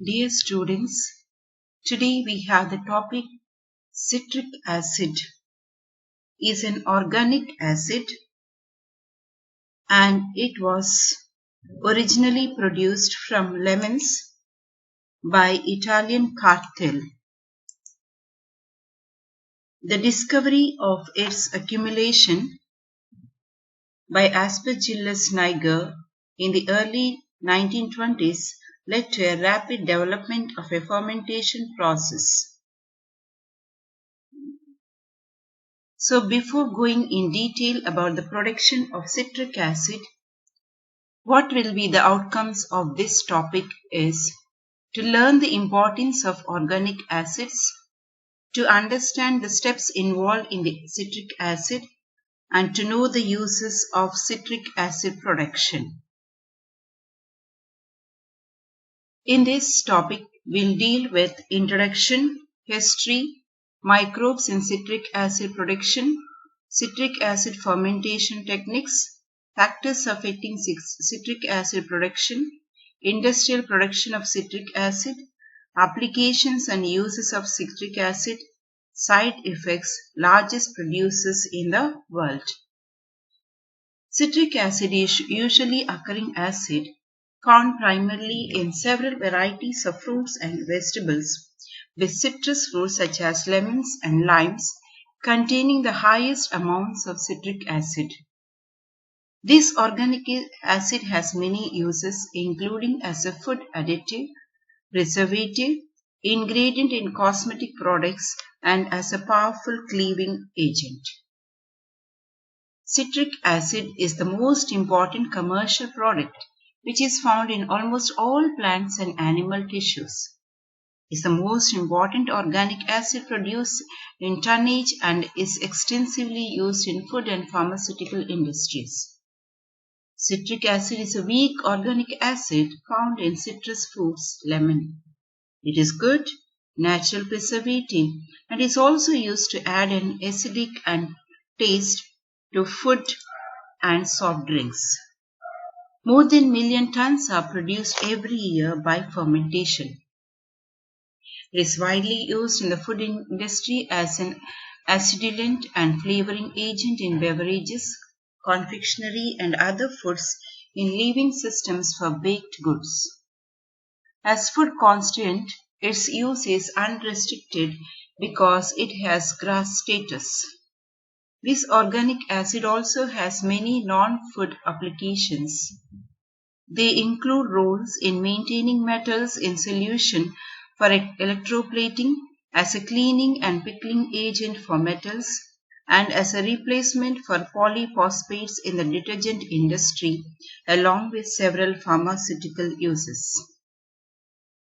Dear students, today we have the topic citric acid is an organic acid and it was originally produced from lemons by Italian cartel. The discovery of its accumulation by Aspergillus niger in the early 1920s led to a rapid development of a fermentation process. So before going in detail about the production of citric acid, what will be the outcomes of this topic is to learn the importance of organic acids, to understand the steps involved in the citric acid, and to know the uses of citric acid production. In this topic, we'll deal with introduction, history, microbes in citric acid production, citric acid fermentation techniques, factors affecting citric acid production, industrial production of citric acid, applications and uses of citric acid, side effects, largest producers in the world. Citric acid is usually occurring acid found primarily in several varieties of fruits and vegetables, with citrus fruits such as lemons and limes containing the highest amounts of citric acid. This organic acid has many uses, including as a food additive, preservative, ingredient in cosmetic products, and as a powerful cleaving agent. Citric acid is the most important commercial product which is found in almost all plants and animal tissues. It is the most important organic acid produced in tonnage and is extensively used in food and pharmaceutical industries. Citric acid is a weak organic acid found in citrus fruits, lemon. It is good, natural preservative and is also used to add an acidic and taste to food and soft drinks. More than 1,000,000 tons are produced every year by fermentation. It is widely used in the food industry as an acidulant and flavoring agent in beverages, confectionery and other foods in living systems for baked goods. As food constituent, its use is unrestricted because it has GRAS status. This organic acid also has many non-food applications. They include roles in maintaining metals in solution for electroplating, as a cleaning and pickling agent for metals, and as a replacement for polyphosphates in the detergent industry, along with several pharmaceutical uses.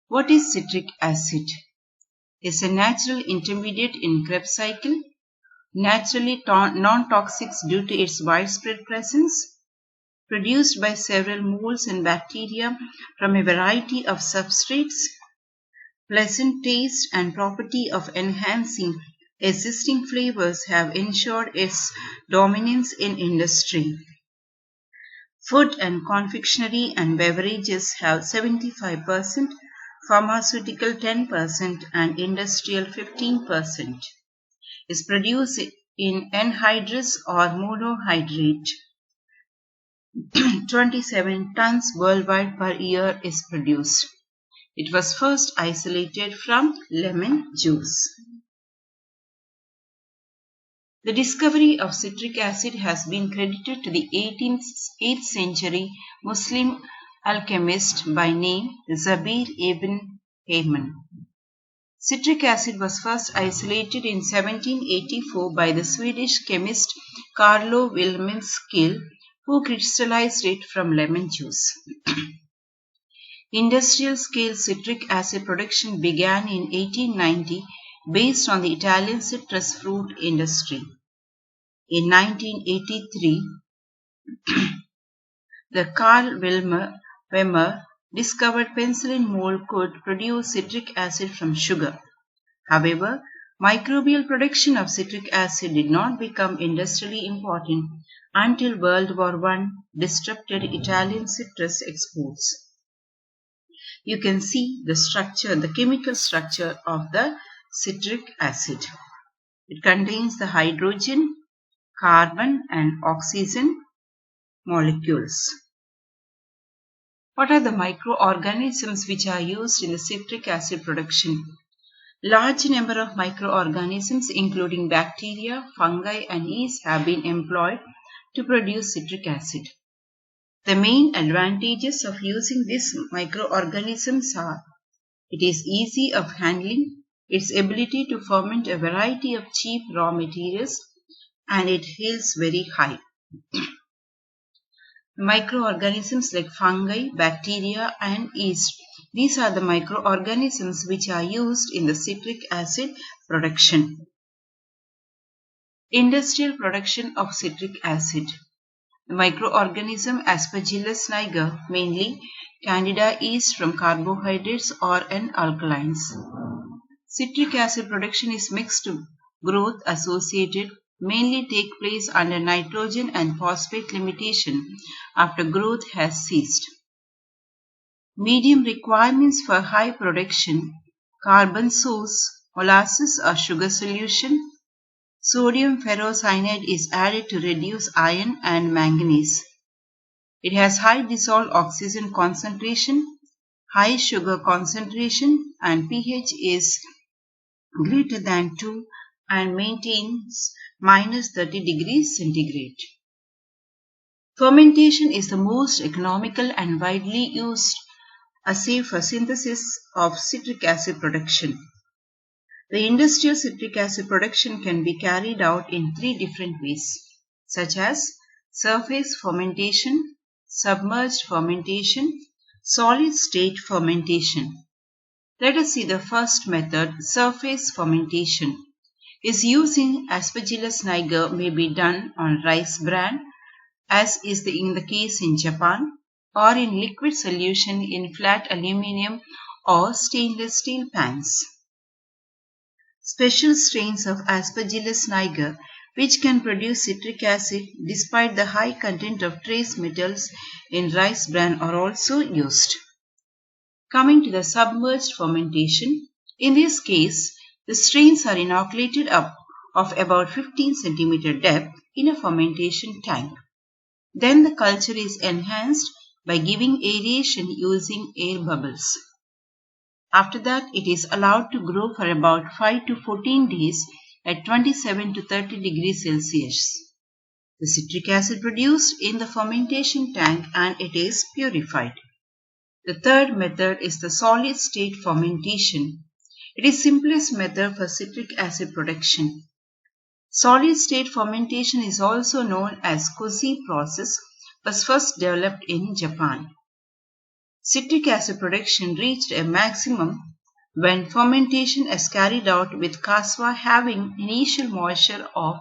What is citric acid? It is a natural intermediate in Krebs cycle, naturally non-toxic due to its widespread presence, produced by several molds and bacteria from a variety of substrates, pleasant taste and property of enhancing existing flavors have ensured its dominance in industry. Food and confectionery and beverages have 75%, pharmaceutical 10% and industrial 15%. Is produced in anhydrous or monohydrate. 27 tons worldwide per year is produced. It was first isolated from lemon juice. The discovery of citric acid has been credited to the 8th century Muslim alchemist by name Zabir ibn Hayman. Citric acid was first isolated in 1784 by the Swedish chemist Carlo Wilhelm Scheele, who crystallized it from lemon juice. Industrial scale citric acid production began in 1890 based on the Italian citrus fruit industry. In 1983, the Carl Wehmer discovered penicillin mold could produce citric acid from sugar. However, microbial production of citric acid did not become industrially important until World War I disrupted Italian citrus exports. You can see the structure, the chemical structure of the citric acid. It contains the hydrogen, carbon and oxygen molecules. What are the microorganisms which are used in the citric acid production? Large number of microorganisms including bacteria, fungi and yeast have been employed to produce citric acid. The main advantages of using these microorganisms are: it is easy of handling, its ability to ferment a variety of cheap raw materials, and it yields very high. Microorganisms like fungi, bacteria and yeast. These are the microorganisms which are used in the citric acid production. Industrial production of citric acid. The microorganism Aspergillus niger, mainly Candida yeast from carbohydrates or an alkalines. Citric acid production is mixed growth associated, mainly take place under nitrogen and phosphate limitation after growth has ceased. Medium requirements for high production: carbon source, molasses or sugar solution. Sodium ferrocyanide is added to reduce iron and manganese. It has high dissolved oxygen concentration, high sugar concentration, and pH is greater than 2 and maintains minus 30 degrees centigrade. Fermentation is the most economical and widely used assay for synthesis of citric acid production. The industrial citric acid production can be carried out in 3 different ways, such as surface fermentation, submerged fermentation, solid state fermentation. Let us see the first method, surface fermentation. Is using Aspergillus niger may be done on rice bran, as is in the case in Japan, or in liquid solution in flat aluminium or stainless steel pans. Special strains of Aspergillus niger which can produce citric acid despite the high content of trace metals in rice bran are also used. Coming to the submerged fermentation, in this case, the strains are inoculated up of about 15 cm depth in a fermentation tank. Then the culture is enhanced by giving aeration using air bubbles. After that, it is allowed to grow for about 5 to 14 days at 27 to 30 degrees Celsius. The citric acid produced in the fermentation tank and it is purified. The third method is the solid state fermentation. It is simplest method for citric acid production. Solid state fermentation is also known as Kosi process, was first developed in Japan. Citric acid production reached a maximum when fermentation is carried out with kaswa having initial moisture of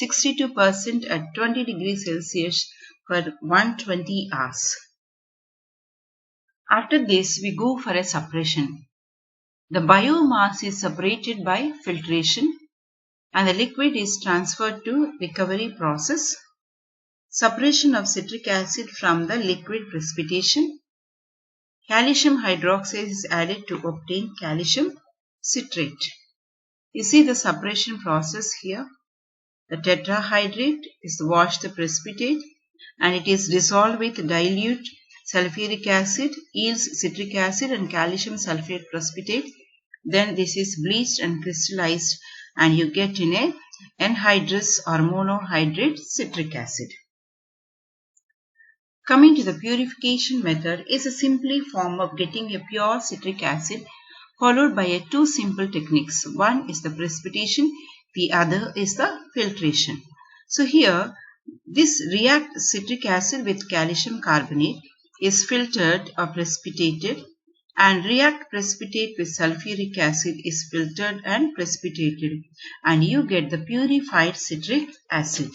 62% at 20 degrees Celsius for 120 hours. After this, we go for a suppression. The biomass is separated by filtration and the liquid is transferred to recovery process. Separation of citric acid from the liquid precipitation. Calcium hydroxide is added to obtain calcium citrate. You see the separation process here. The tetrahydrate is washed the precipitate and it is dissolved with dilute sulfuric acid, yields citric acid and calcium sulfate precipitate. Then this is bleached and crystallized and you get in a anhydrous or monohydrate citric acid. Coming to the purification method is a simple form of getting a pure citric acid followed by two simple techniques. One is the precipitation, the other is the filtration. So here this react citric acid with calcium carbonate is filtered or precipitated and react precipitate with sulfuric acid is filtered and precipitated and you get the purified citric acid.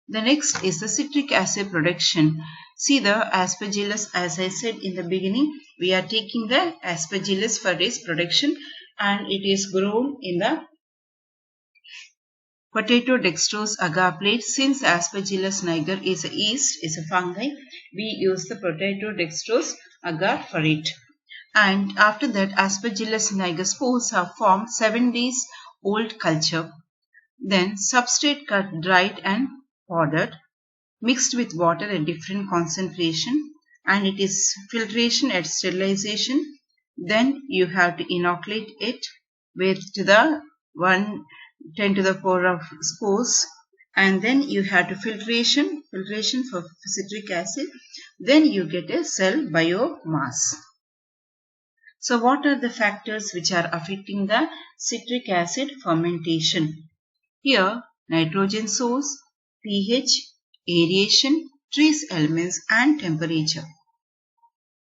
The next is the citric acid production. See the Aspergillus, as I said in the beginning, we are taking the Aspergillus for its production and it is grown in the potato dextrose agar plate. Since Aspergillus niger is a yeast, is a fungi, we use the potato dextrose agar for it. And after that, Aspergillus niger spores are formed 7 days old culture. Then substrate cut, dried and powdered, mixed with water at different concentration, and it is filtration at sterilization. Then you have to inoculate it with the 1/10 to the power of spores, and then you have to filtration for citric acid. Then you get a cell biomass. So what are the factors which are affecting the citric acid fermentation? Here, nitrogen source, pH, aeration, trace elements and temperature.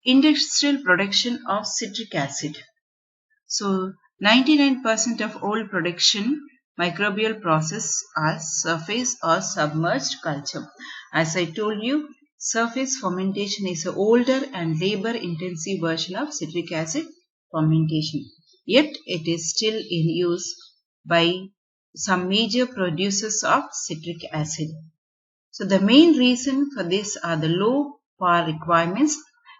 Industrial production of citric acid. So 99% of all production microbial process are surface or submerged culture. As I told you, surface fermentation is an older and labor intensive version of citric acid fermentation. Yet it is still in use by some major producers of citric acid. So the main reason for this are the low power requirements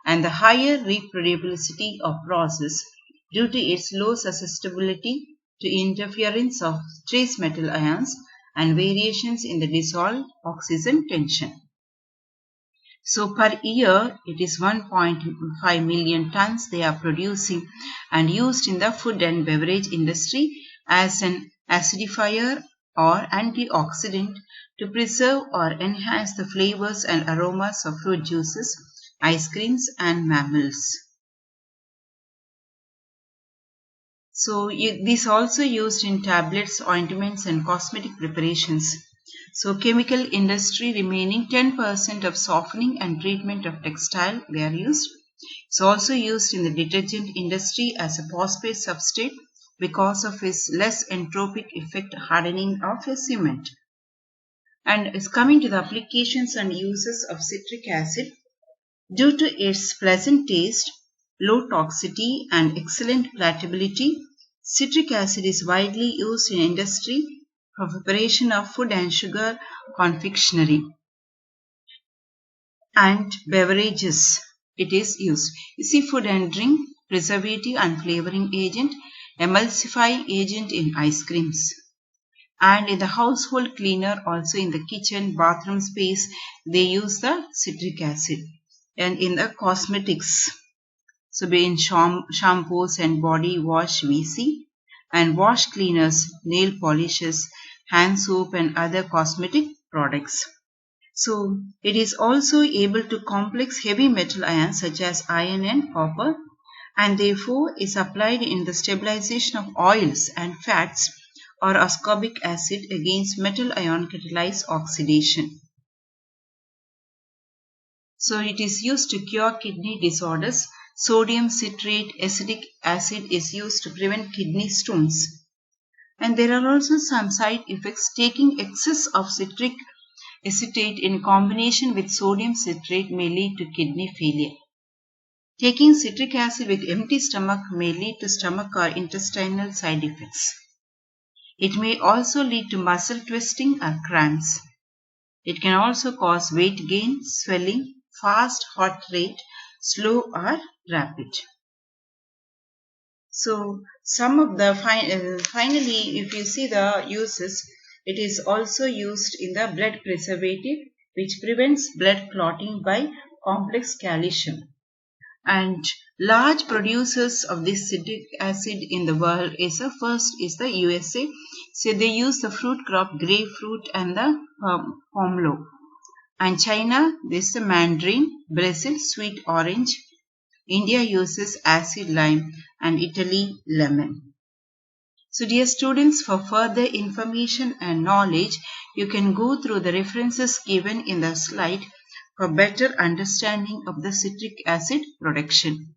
and the higher reproducibility of process due to its low susceptibility to interference of trace metal ions and variations in the dissolved oxygen tension. So per year it is 1.5 million tons they are producing and used in the food and beverage industry as an acidifier or antioxidant to preserve or enhance the flavors and aromas of fruit juices, ice creams and mammals. So this also used in tablets, ointments and cosmetic preparations. So chemical industry remaining 10% of softening and treatment of textile they are used. It's also used in the detergent industry as a phosphate substrate because of its less entropic effect hardening of a cement. And is coming to the applications and uses of citric acid. Due to its pleasant taste, low toxicity and excellent palatability, citric acid is widely used in industry for preparation of food and sugar confectionery and beverages. It is used. You see, food and drink, preservative and flavoring agent, emulsifying agent in ice creams. And in the household cleaner, also in the kitchen, bathroom space, they use the citric acid. And in the cosmetics, so in shampoos and body wash we see, and wash cleaners, nail polishes, hand soap and other cosmetic products. So it is also able to complex heavy metal ions such as iron and copper, and therefore is applied in the stabilization of oils and fats or ascorbic acid against metal ion catalyzed oxidation. So it is used to cure kidney disorders. Sodium citrate acetic acid is used to prevent kidney stones. And there are also some side effects. Taking excess of citric acetate in combination with sodium citrate may lead to kidney failure. Taking citric acid with empty stomach may lead to stomach or intestinal side effects. It may also lead to muscle twisting or cramps. It can also cause weight gain, swelling, fast heart rate, slow or rapid. So some of the finally, if you see the uses, it is also used in the blood preservative, which prevents blood clotting by complex calcium. And large producers of this citric acid in the world is first is the USA. So they use the fruit crop grapefruit and the pomelo. And China, this is the mandarin, Brazil, sweet orange. India uses acid lime and Italy lemon. So dear students, for further information and knowledge, you can go through the references given in the slide for better understanding of the citric acid production.